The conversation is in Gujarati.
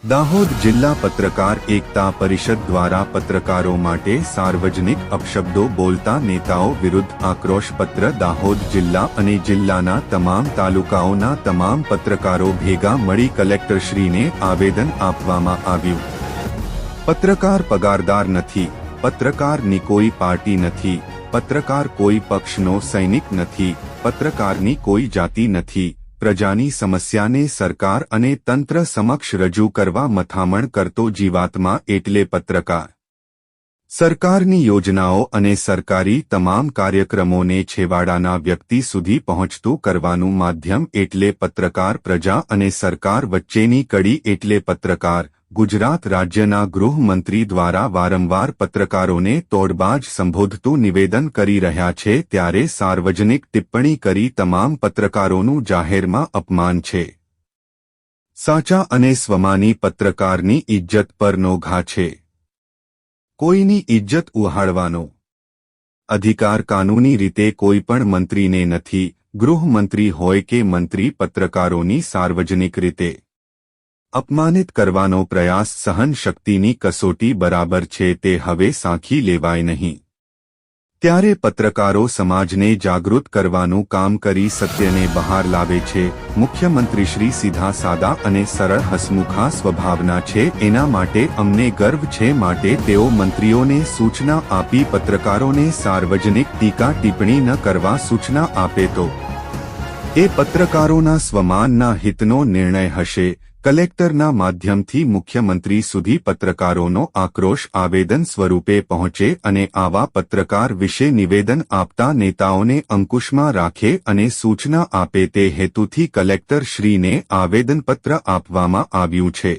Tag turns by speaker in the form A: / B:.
A: દાહોદ જિલ્લા પત્રકાર એકતા પરિષદ દ્વારા પત્રકારો માટે સાર્વજનિક અપશબ્દો બોલતા નેતાઓ વિરુદ્ધ આક્રોશપત્ર દાહોદ જિલ્લા અને જિલ્લાના તમામ તાલુકાઓના તમામ પત્રકારો ભેગા મળી કલેક્ટરશ્રીને આવેદન આપવામાં આવ્યું। પત્રકાર પગારદાર નથી, પત્રકારની કોઈ પાર્ટી નથી, પત્રકાર કોઈ પક્ષનો સૈનિક નથી, પત્રકારની કોઈ જાતિ નથી। પ્રજાની સમસ્યાને સરકાર અને તંત્ર સમક્ષ રજૂ કરવા મથામણ કરતો જીવાત્મા એટલે પત્રકાર। સરકારની યોજનાઓ અને સરકારી તમામ કાર્યક્રમોને છેવાડાના વ્યક્તિ સુધી પહોંચતું કરવાનું માધ્યમ એટલે પત્રકાર। પ્રજા અને સરકાર વચ્ચેની કડી એટલે પત્રકાર। ગુજરાત રાજ્યના ગૃહમંત્રી દ્વારા વારંવાર પત્રકારોને તોડબાજ સંબોધતું નિવેદન કરી રહ્યા છે ત્યારે સાર્વજનિક ટિપ્પણી કરી તમામ પત્રકારોનું જાહેરમાં અપમાન છે। સાચા અને સ્વમાની પત્રકારની ઇજ્જત પરનો ઘા છે। કોઈની ઇજ્જત ઉહાડવાનો અધિકાર કાનૂની રીતે કોઈ પણ મંત્રીને નથી। ગૃહમંત્રી હોય કે મંત્રી પત્રકારોની સાર્વજનિક રીતે અપમાનિત કરવાનો પ્રયાસ સહન શક્તિની કસોટી બરાબર છે તે હવે સાંખી લેવાય નહીં। ત્યારે પત્રકારો સમાજને જાગૃત કરવાનું કામ કરી સત્યને બહાર લાવે છે। મુખ્યમંત્રીશ્રી સીધા સાદા અને સરળ હસમુખા સ્વભાવના છે, એના માટે અમને ગર્વ છે। માટે તેઓ મંત્રીઓને સૂચના આપી પત્રકારોને સાર્વજનિક ટીકા ટિપ્પણી ન કરવા સૂચના આપે તો એ પત્રકારોના સ્વમાનના હિતનો નિર્ણય હશે। કલેક્ટરના માધ્યમથી મુખ્યમંત્રી સુધી પત્રકારોનો આક્રોશ આવેદન સ્વરૂપે પહોંચે અને આવા પત્રકાર વિશે નિવેદન આપતા નેતાઓને અંકુશમાં રાખે અને સૂચના આપે તે હેતુથી કલેક્ટરશ્રીને આવેદનપત્ર આપવામાં આવ્યું છે।